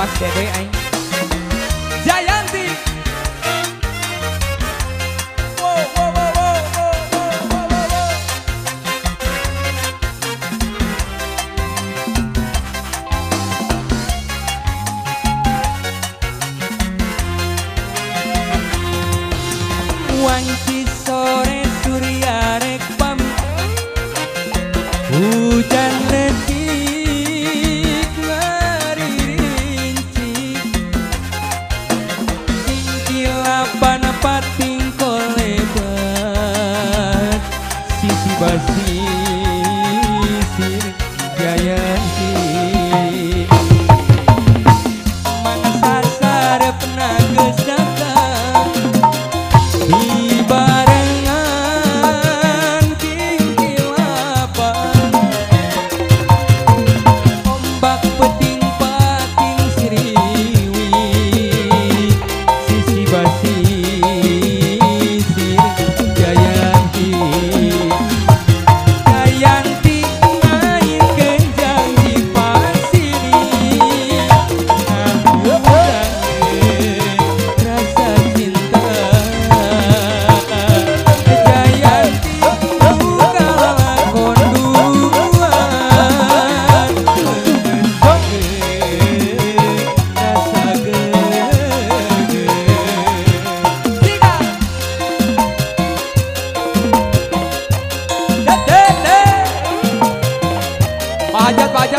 awas dede aing. Jayanti. Wow, wow, wow, wow, wow, wow, wow, wow. Wanci sore surya rek pamit, hujan letik ngaririnci, tingkilapan pating kolebat, sisi basisir Jayanti. Mangsa sarepna geus datang di barengan tingkilapan, ombak peting pating siriwi, sisi basisir Jayanti. Jayanti main genjang di pasiri, rasa cinta. Jayanti buka lakon duaan, rasa geger.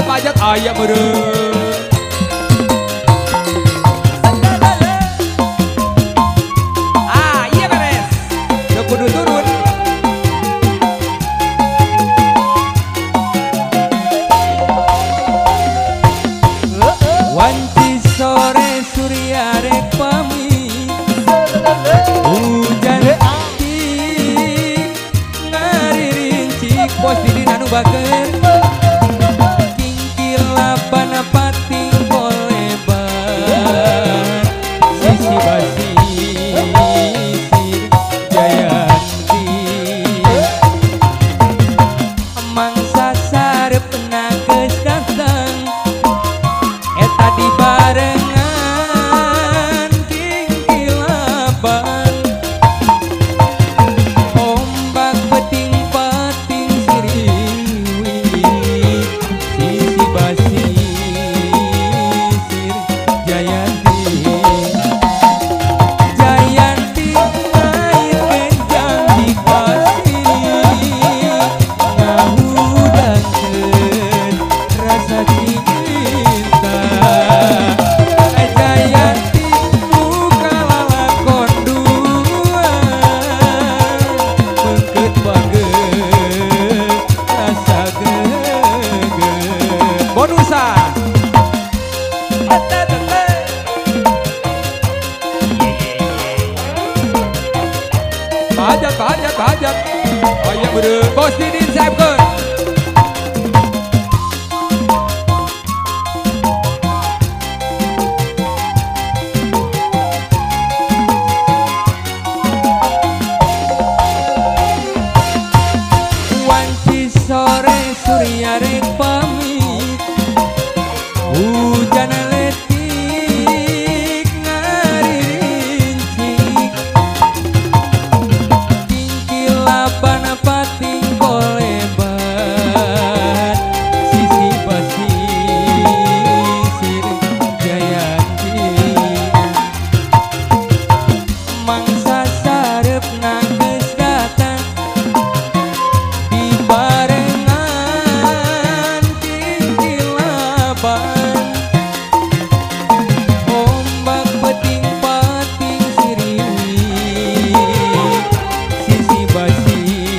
Pajat ayam beureum. Ah, iya beres. Udah kudu turun. Wanci sore surya rek pamit, hujan letik ngaririnci, pos diri anu baker, tingkilapan pating kolebat, sisi basisir Jayanti. Mangsa sarepna geus datang, eta di barengan tingkilapan, ombak peting pating siriwi, sisi basisir Jayanti. Jayanti air genjang di pasiri, ngahudangkeun rasa cinta. Jayanti buka lalakon duaan, beungkeut bageut rasa geger. Bonusa. Hajat ayam beureum. Bos Didin saepkeun. Wanci sore surya rek pamit, hujan letik ngaririnci, tingkilapan pating kolebat, sisi basisir Jayanti. Mangsa sarepna geus datang, di barengan tingkilapan, ombak peting pating siriwi, sisi basisir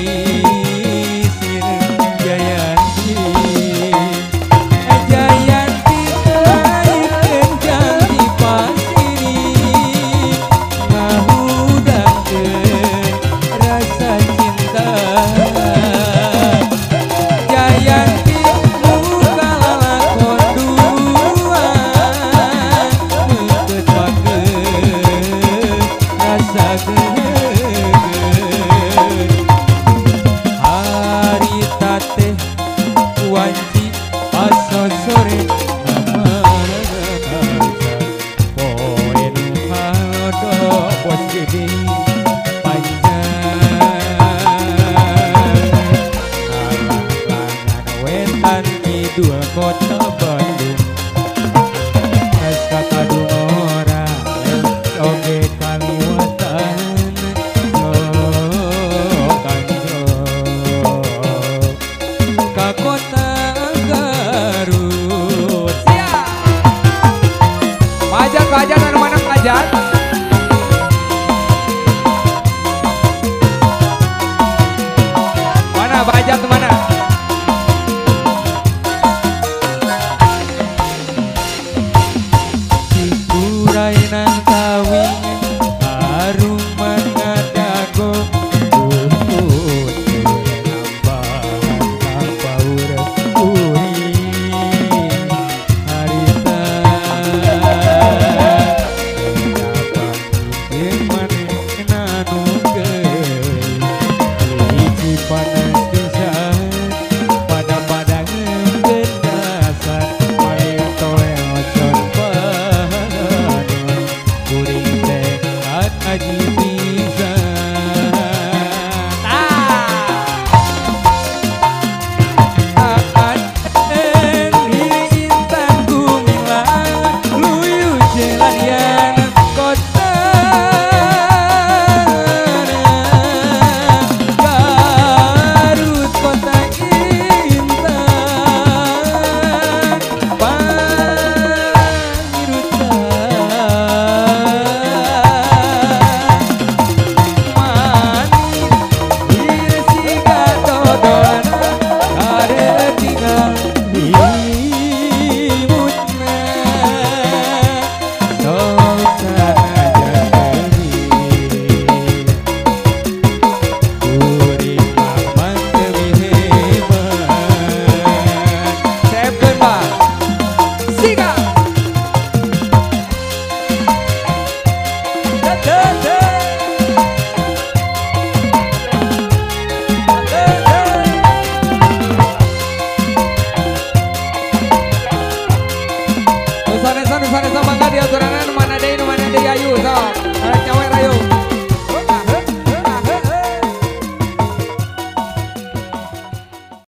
derajat mana? Sikurai nang kawin harum mangadago puput nambahan paurang uri harita dapat maneh nanukeun hiji panas pisan pada padangan gendasan maya toe ocon panon kuring teh aji pisan aan diri intan gumilang luyu jelanian kota Garut kota intan Pangirutan manis siga dodolan ada tinggal imutna sok saja kuring mamang teu hebat Sepkeun Bang. Siga. Nusa